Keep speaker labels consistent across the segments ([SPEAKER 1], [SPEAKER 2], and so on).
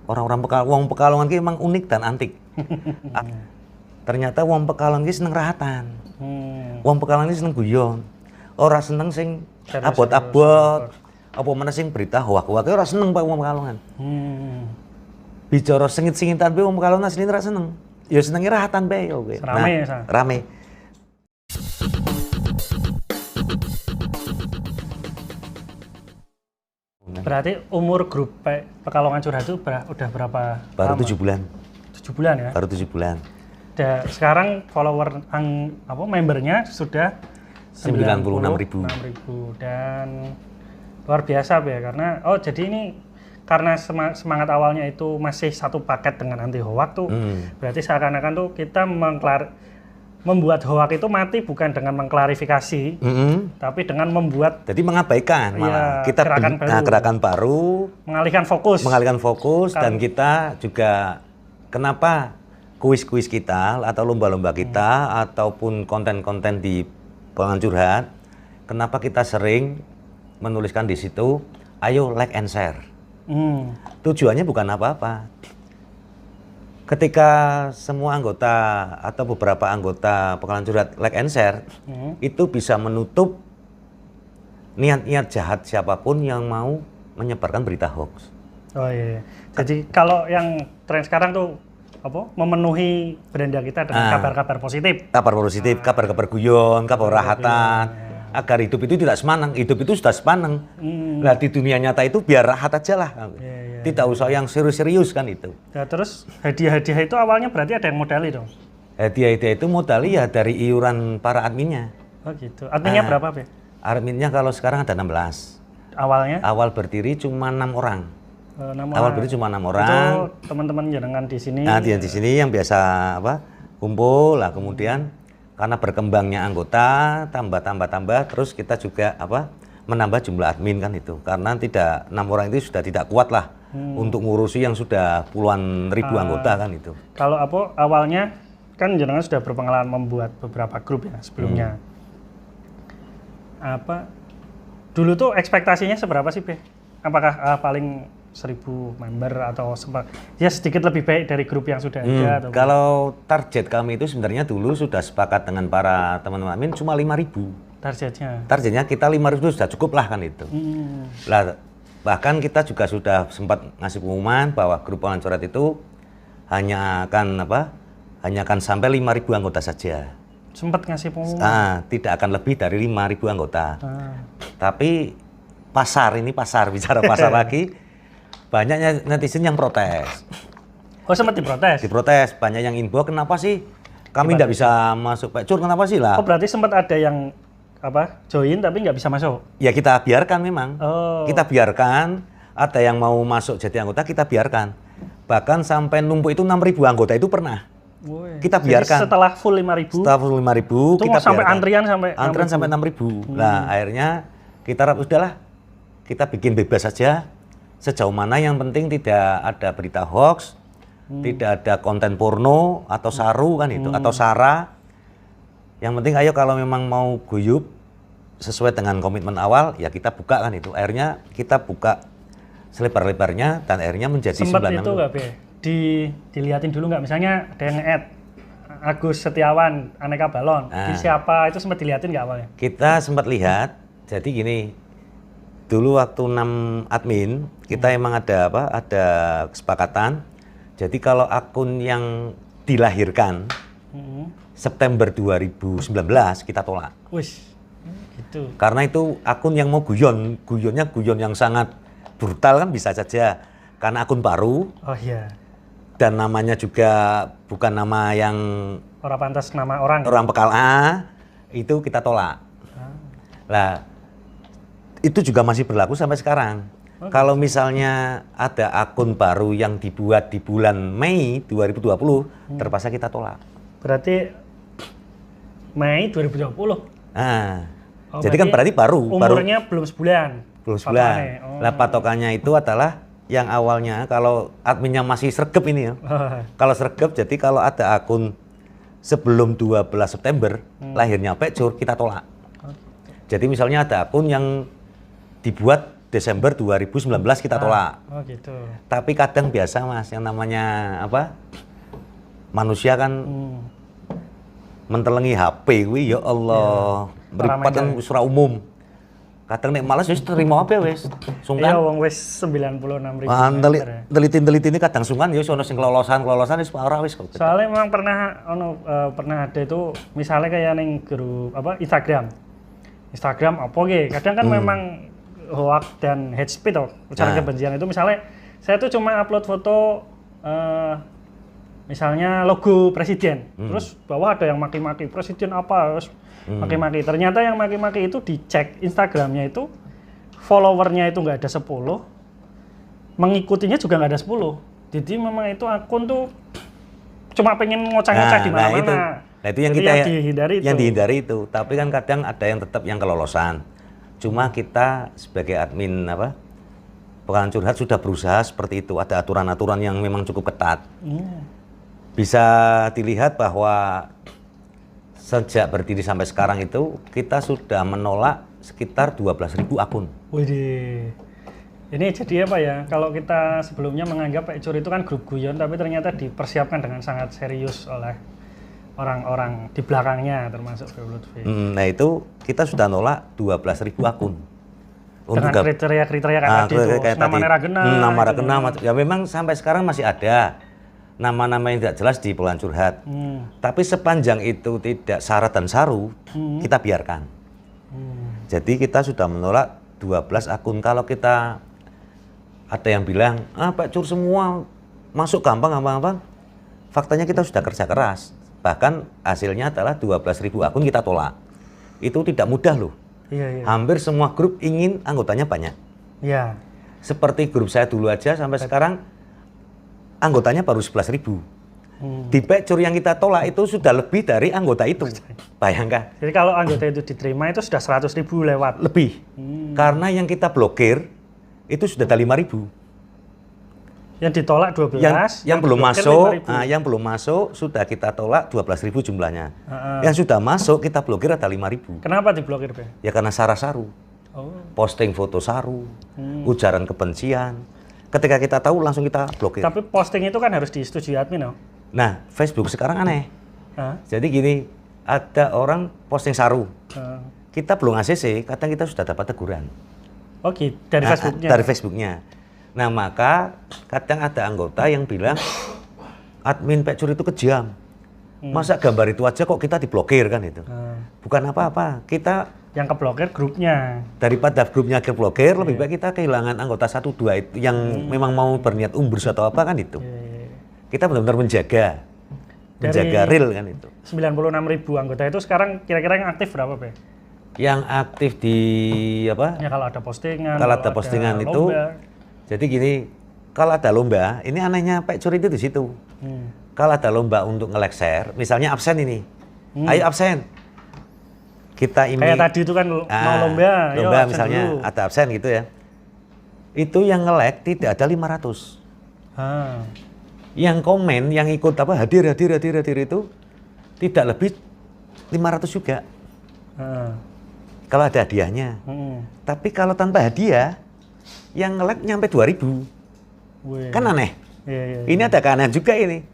[SPEAKER 1] orang-orang wong Pekalongan ki emang unik dan antik. Ternyata wong Pekalongan ki seneng rahatan. Wong Pekalongan ki seneng guyon. Ora seneng sing abot-abot. Apa meneh sing berita hoak-hoak ora seneng Pak wong Pekalongan. Bicara sengit-sengitan bae wong Pekalongan asline ora seneng. Ya senenge rahatan bae yo kowe.
[SPEAKER 2] Rame ya,
[SPEAKER 1] rame.
[SPEAKER 2] Berarti umur grup Pekalongan Curhat itu udah berapa
[SPEAKER 1] Baru
[SPEAKER 2] lama?
[SPEAKER 1] 7 bulan.
[SPEAKER 2] 7 bulan ya?
[SPEAKER 1] Baru 7 bulan.
[SPEAKER 2] Dan sekarang follower membernya sudah
[SPEAKER 1] 96.000.
[SPEAKER 2] Dan luar biasa ya, karena jadi ini karena semangat awalnya itu masih satu paket dengan anti hoak tuh, berarti seakan-akan tuh kita membuat hoak itu mati bukan dengan mengklarifikasi, tapi dengan membuat
[SPEAKER 1] jadi mengabaikan malah kita gerakan baru,
[SPEAKER 2] mengalihkan fokus
[SPEAKER 1] dan kita juga kenapa kuis-kuis kita atau lomba-lomba kita ataupun konten-konten di Pekalongan Curhat, kenapa kita sering menuliskan di situ, ayo like and share. Tujuannya bukan apa-apa. Ketika semua anggota atau beberapa anggota Pekalongan Curhat like and share, itu bisa menutup niat-niat jahat siapapun yang mau menyebarkan berita hoax.
[SPEAKER 2] Oh iya. Jadi kalau yang tren sekarang tuh memenuhi beranda kita dengan kabar-kabar positif.
[SPEAKER 1] Kabar positif, kabar-kabar guyon, kabar rahatan. Agar hidup itu tidak semanang, hidup itu sudah semanang. Nah di dunia nyata itu biar rahat aja lah. Tidak usah yang serius-serius kan itu.
[SPEAKER 2] Ya, terus hadiah-hadiah itu awalnya berarti ada yang modali dong?
[SPEAKER 1] Hadiah-hadiah itu modali ya dari iuran para adminnya.
[SPEAKER 2] Oh gitu. Adminnya berapa, Be?
[SPEAKER 1] Adminnya kalau sekarang ada 16.
[SPEAKER 2] Awalnya?
[SPEAKER 1] Awal berdiri cuma 6 orang. Awal berdiri cuma 6 orang.
[SPEAKER 2] Itu teman-teman jenengan di sini.
[SPEAKER 1] Nah, di sini yang biasa kumpul lah, kemudian karena berkembangnya anggota tambah terus kita juga menambah jumlah admin kan itu. Karena 6 orang itu sudah tidak kuat lah untuk ngurusi yang sudah puluhan ribu anggota kan itu.
[SPEAKER 2] Kalau awalnya kan jenengan sudah berpengalaman membuat beberapa grup ya sebelumnya. Dulu tuh ekspektasinya seberapa sih, Be? Apakah paling 1.000 member atau sedikit lebih baik dari grup yang sudah ada? Atau
[SPEAKER 1] kalau target kami itu sebenarnya dulu sudah sepakat dengan para teman-teman admin cuma 5.000. Targetnya kita 5.000 sudah cukup lah kan itu. Lah bahkan kita juga sudah sempat ngasih pengumuman bahwa grup Pekalongan Curhat itu hanya akan sampai 5.000 anggota saja.
[SPEAKER 2] Sempat ngasih pengumuman?
[SPEAKER 1] Tidak akan lebih dari 5.000 anggota. Tapi bicara pasar lagi. Banyaknya netizen yang protes.
[SPEAKER 2] Oh, sempat diprotes?
[SPEAKER 1] Diprotes, banyak yang inbox, kenapa sih kami tidak bisa masuk Pak Cur, kenapa sih lah?
[SPEAKER 2] Oh, berarti sempat ada yang join tapi nggak bisa masuk?
[SPEAKER 1] Ya kita biarkan memang. Kita biarkan, ada yang mau masuk jadi anggota, kita biarkan. Bahkan sampai numpuk itu 6.000 anggota itu pernah. Kita biarkan.
[SPEAKER 2] Jadi setelah full 5.000?
[SPEAKER 1] Setelah full 5.000, kita
[SPEAKER 2] sampai
[SPEAKER 1] biarkan.
[SPEAKER 2] Antrian
[SPEAKER 1] sampai 6.000. Nah, akhirnya kita udahlah, kita bikin bebas saja. Sejauh mana yang penting tidak ada berita hoax, tidak ada konten porno atau saru kan itu, atau sara. Yang penting ayo kalau memang mau guyup sesuai dengan komitmen awal, ya kita buka kan itu. Akhirnya kita buka selebar-lebarnya dan akhirnya menjadi 96.
[SPEAKER 2] Sempat itu nggak, Be? Dilihatin dulu nggak? Misalnya ada yang nge-add Agus Setiawan, Aneka Balon. Ini siapa? Itu sempat dilihatin nggak awalnya?
[SPEAKER 1] Kita sempat lihat, jadi gini. Dulu waktu 6 admin, kita emang ada kesepakatan. Jadi kalau akun yang dilahirkan September 2019 kita tolak.
[SPEAKER 2] Gitu.
[SPEAKER 1] Karena itu akun yang mau guyonnya guyon yang sangat brutal kan bisa saja. Karena akun baru.
[SPEAKER 2] Oh iya.
[SPEAKER 1] Dan namanya juga bukan nama yang
[SPEAKER 2] orang pantas nama orang.
[SPEAKER 1] Orang Pekalongan, itu kita tolak. Lah itu juga masih berlaku sampai sekarang. Kalau misalnya ada akun baru yang dibuat di bulan Mei 2020, terpaksa kita tolak.
[SPEAKER 2] Berarti Mei 2020?
[SPEAKER 1] Jadi kan berarti baru.
[SPEAKER 2] Umurnya belum sebulan?
[SPEAKER 1] Belum sebulan. Nah patokannya itu adalah yang awalnya kalau adminnya masih sregep ini ya. Kalau sregep, jadi kalau ada akun sebelum 12 September, lahirnya Pak Cur, kita tolak. Jadi misalnya ada akun yang dibuat Desember 2019 kita tolak.
[SPEAKER 2] Oh gitu.
[SPEAKER 1] Tapi kadang biasa Mas, yang namanya apa? Manusia kan mentelengi HP kuwi ya Allah. Mripat kan surah umum. Kadang nek malas wis terima apa wis. Sungkan.
[SPEAKER 2] Iya wong wis 96.000.
[SPEAKER 1] Teliti ini kadang sungkan ya ono sing kelolosan wis ora wis kok.
[SPEAKER 2] Soalnya memang pernah ada itu misalnya kayak ning grup apa Instagram apa gitu. Kadang kan memang hoax dan hate speech toh, ucapan kebencian itu misalnya saya tuh cuma upload foto misalnya logo presiden, terus bawah ada yang maki-maki presiden apa, terus maki-maki. Ternyata yang maki-maki itu dicek Instagramnya itu followernya itu nggak ada 10, mengikutinya juga nggak ada 10. Jadi memang itu akun tuh cuma pengen ngoceh-ngoceh di mana-mana.
[SPEAKER 1] Nah itu yang
[SPEAKER 2] jadi
[SPEAKER 1] kita
[SPEAKER 2] yang
[SPEAKER 1] dihindari itu. Tapi kan kadang ada yang tetap yang kelolosan. Cuma kita sebagai admin Pekalongan Curhat sudah berusaha seperti itu. Ada aturan-aturan yang memang cukup ketat. Bisa dilihat bahwa sejak berdiri sampai sekarang itu kita sudah menolak sekitar 12.000 akun.
[SPEAKER 2] Widih. Ini jadi apa ya? Kalau kita sebelumnya menganggap Pak Cur itu kan grup guyon, tapi ternyata dipersiapkan dengan sangat serius oleh orang-orang di belakangnya, termasuk Pak Lutfi.
[SPEAKER 1] Nah itu kita sudah nolak 12.000 akun.
[SPEAKER 2] Dengan kriteria-kriteria kayak tadi itu, nama Ragena.
[SPEAKER 1] Nama Ragena, ya memang sampai sekarang masih ada nama-nama yang tidak jelas di Pekalongan Curhat. Tapi sepanjang itu tidak syarat dan saru, kita biarkan. Jadi kita sudah menolak 12 akun. Kalau kita ada yang bilang, Pak Cur semua masuk gampang. Faktanya kita sudah kerja keras. Bahkan hasilnya adalah 12.000 akun kita tolak. Itu tidak mudah loh.
[SPEAKER 2] Iya.
[SPEAKER 1] Hampir semua grup ingin anggotanya banyak.
[SPEAKER 2] Iya.
[SPEAKER 1] Seperti grup saya dulu aja sampai sekarang anggotanya baru 11.000. Di Pak Cur yang kita tolak itu sudah lebih dari anggota itu. Bayangkan.
[SPEAKER 2] Jadi kalau anggota itu diterima itu sudah 100.000 lewat.
[SPEAKER 1] Lebih. Karena yang kita blokir itu sudah ada 5.000.
[SPEAKER 2] Yang ditolak 12,
[SPEAKER 1] yang belum masuk, yang belum masuk sudah kita tolak 12.000 jumlahnya. Yang sudah masuk kita blokir ada 5.000.
[SPEAKER 2] Kenapa diblokir, Pak?
[SPEAKER 1] Ya karena sara-saru. Posting foto saru, ujaran kebencian. Ketika kita tahu langsung kita blokir.
[SPEAKER 2] Tapi posting itu kan harus disetujui admin, no?
[SPEAKER 1] Nah, Facebook sekarang aneh. Jadi gini, ada orang posting saru. Kita belum ACC, kadang kita sudah dapat teguran.
[SPEAKER 2] Oke, dari Facebooknya?
[SPEAKER 1] Dari Facebooknya. Nah, maka kadang ada anggota yang bilang, admin Pak Cur itu kejam. Masa gambar itu aja kok kita diblokir kan itu. Bukan apa-apa, kita
[SPEAKER 2] yang keblokir grupnya.
[SPEAKER 1] Daripada grupnya keblokir, lebih baik kita kehilangan anggota 1-2 itu yang memang mau berniat umbrus atau apa kan itu. Kita benar-benar menjaga real kan itu.
[SPEAKER 2] 96.000 anggota itu sekarang kira-kira yang aktif berapa, Pak?
[SPEAKER 1] Yang aktif di apa?
[SPEAKER 2] Ya kalau ada postingan.
[SPEAKER 1] Kalau ada postingan itu, jadi gini, kalau ada lomba, ini anehnya Pak Cur itu di situ. Kalau ada lomba untuk nge-like share, misalnya absen ini, ayo absen. Kita ini
[SPEAKER 2] kayak tadi itu kan mau lomba
[SPEAKER 1] misalnya dulu. Ada absen gitu ya. Itu yang nge-like tidak ada 500. Yang komen, yang ikut apa hadir itu tidak lebih 500 juga. Kalau ada hadiahnya. Tapi kalau tanpa hadiah, yang nge-like nyampe 2.000. Kan aneh. Ini ada keanehan juga ini.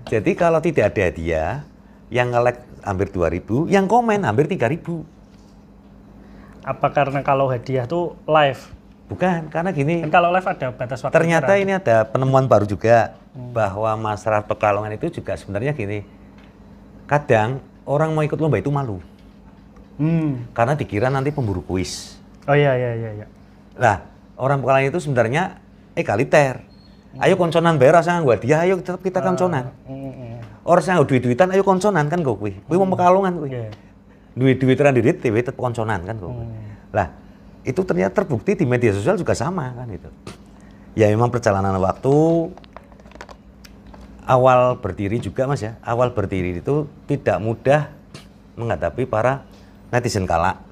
[SPEAKER 1] Jadi kalau tidak ada hadiah, yang nge-like hampir 2.000, yang komen hampir 3.000.
[SPEAKER 2] Apa karena kalau hadiah tuh live?
[SPEAKER 1] Bukan, karena gini.
[SPEAKER 2] Kan kalau live ada batas waktu.
[SPEAKER 1] Ternyata ini ada penemuan baru juga bahwa masyarakat Pekalongan itu juga sebenarnya gini. Kadang orang mau ikut lomba itu malu. Karena dikira nanti pemburu kuis.
[SPEAKER 2] Oh iya.
[SPEAKER 1] Nah, orang Pekalongan itu sebenarnya egaliter. Ayo konconan bayar rasa nganggo hadiah, ayo tetap kita konconan. Orang sing duit-duitan ayo konconan kan kok kuwi. Kuwi wong Pekalongan kuwi. Duit-duiteran duit dhewe tetep konconan kan kok. Lah, itu ternyata terbukti di media sosial juga sama kan itu. Ya memang perjalanan waktu awal berdiri juga Mas ya. Awal berdiri itu tidak mudah menghadapi para netizen kalak.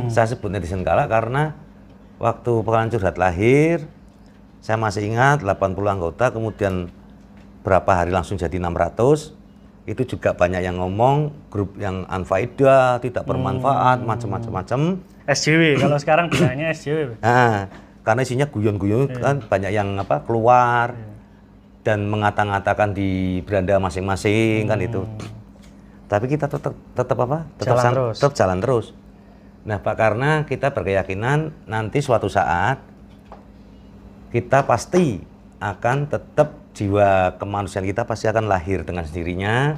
[SPEAKER 1] Saya sebut netizen kalak karena waktu Pekalongan Curhat lahir, saya masih ingat 80 anggota, kemudian berapa hari langsung jadi 600. Itu juga banyak yang ngomong, grup yang anfaedah, tidak bermanfaat, macam-macam.
[SPEAKER 2] SJW. Kalau sekarang bilangnya SJW.
[SPEAKER 1] Karena isinya guyon-guyon kan banyak yang keluar dan mengata-ngatakan di beranda masing-masing kan itu. Tapi kita tetap jalan terus. Nah, Pak, karena kita berkeyakinan nanti suatu saat kita pasti akan tetap jiwa kemanusiaan kita pasti akan lahir dengan sendirinya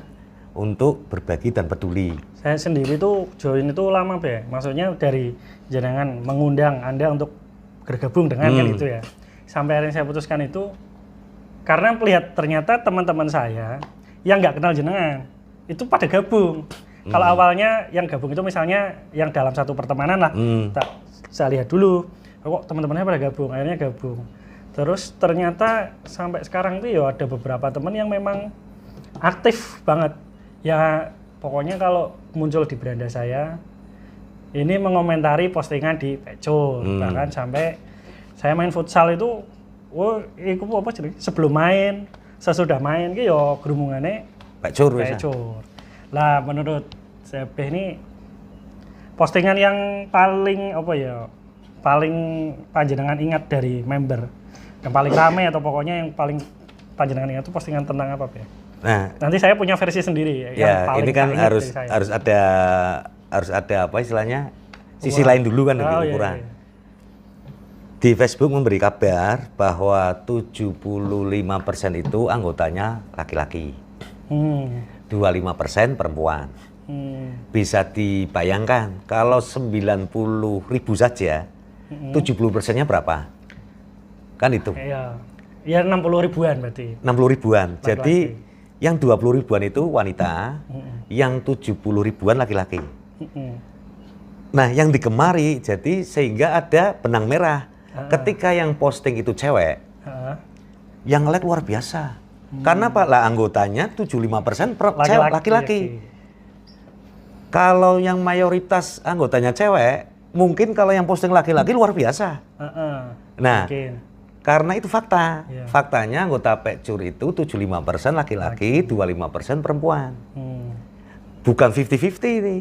[SPEAKER 1] untuk berbagi dan peduli.
[SPEAKER 2] Saya sendiri tuh join itu lama, Pak. Maksudnya dari jenengan mengundang Anda untuk bergabung dengan kan itu ya. Sampai akhirnya saya putuskan itu karena melihat ternyata teman-teman saya yang nggak kenal jenengan itu pada gabung. Kalau awalnya yang gabung itu misalnya yang dalam satu pertemanan lah, saya lihat dulu, kok teman-temannya pada gabung, akhirnya gabung. Terus ternyata sampai sekarang tuh ya ada beberapa teman yang memang aktif banget. Ya pokoknya kalau muncul di beranda saya, ini mengomentari postingan di Pecul, bahkan sampai saya main futsal itu, itu apa sih? Sebelum main, sesudah main, gitu ya gerumungane
[SPEAKER 1] Pecul.
[SPEAKER 2] Lah menurut saya ini postingan yang paling apa ya, paling panjenengan ingat dari member, yang paling rame atau pokoknya yang paling panjenengan ingat itu postingan tentang apa, Pak?
[SPEAKER 1] Nah,
[SPEAKER 2] nanti saya punya versi sendiri.
[SPEAKER 1] Ya, ini kan harus ada apa istilahnya sisi lain dulu kan ukuran. Di Facebook memberi kabar bahwa 75% itu anggotanya laki-laki, 25% perempuan. Bisa dibayangkan kalau 90.000 saja, 70%-nya berapa? Kan itu.
[SPEAKER 2] Ya 60 ribuan berarti.
[SPEAKER 1] 60 ribuan. Jadi yang 20 ribuan itu wanita, yang 70 ribuan laki-laki. Nah, yang digemari jadi sehingga ada benang merah. Ketika yang posting itu cewek, yang like luar biasa. Karena Pak, lah anggotanya 75% laki-laki. Kalau yang mayoritas anggotanya cewek, mungkin kalau yang posting laki-laki luar biasa. Nah, karena itu fakta. Faktanya anggota Pecur itu 75% laki-laki, 25% perempuan. Bukan 50-50 ini.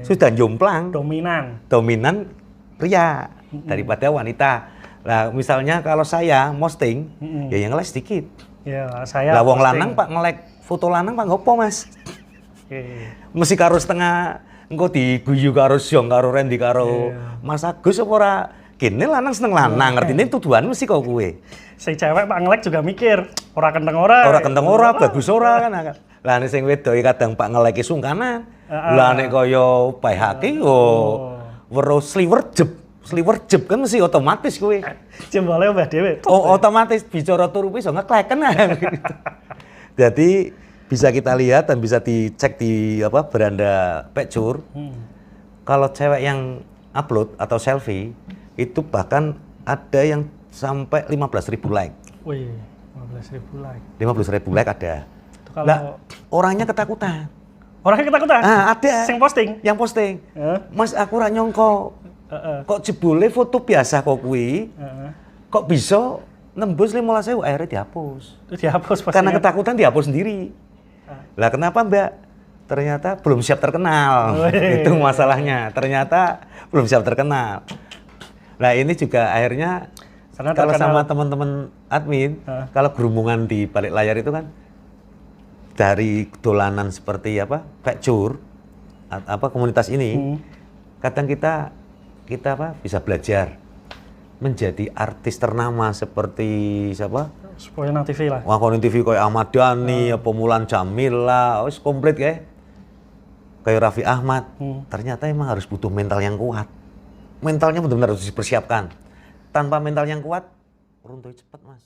[SPEAKER 1] Sudah jomplang. Dominan pria daripada wanita. Nah, misalnya kalau saya posting, ya yang like sedikit. Lah wong lanang Pak nge-like foto lanang Pak ngopo, Mas? Mesti karo setengah engko diguyu karo Syong karo Randy karo Mas Agus apa ora? Kene lanang seneng lanang, ngertine tuduhan mesti kok kowe.
[SPEAKER 2] Si cewek Pak nge-like juga mikir, ora kenteng ora,
[SPEAKER 1] bagus ora kan. Lah nek sing wedok kadang Pak nge-like sungkanan. Lah nek kaya baihake yo weruh sliwer jeb kan mesti otomatis kowe.
[SPEAKER 2] Jembale mbah dhewe.
[SPEAKER 1] Otomatis bicara turu iso nge-like kan. Jadi bisa kita lihat dan bisa dicek di beranda Pecur. Kalau cewek yang upload atau selfie itu bahkan ada yang sampai 15.000 like.
[SPEAKER 2] Wih, 15.000 like.
[SPEAKER 1] 15.000 like ada. Lah, orangnya ketakutan. Ada. Yang posting. Mas, aku ora nyongko. Kok jebule foto biasa kok kuwi. Kok bisa nembus 15.000 akhirnya dihapus. Karena ketakutan dihapus sendiri. Lah kenapa, Mbak? Ternyata belum siap terkenal. Itu masalahnya. Ternyata belum siap terkenal. Nah, ini juga akhirnya kalau sama teman-teman admin, kalau gerumungan di balik layar itu kan dari dolanan seperti Pecur, komunitas ini, kadang kita bisa belajar menjadi artis ternama seperti siapa?
[SPEAKER 2] Spoyana TV lah.
[SPEAKER 1] Wakonin TV kayak Ahmad Dhani, Mulan Jamila, wis komplit kayak Raffi Ahmad. Ternyata emang harus butuh mental yang kuat. Mentalnya benar-benar harus dipersiapkan. Tanpa mental yang kuat, runtuh cepat, Mas.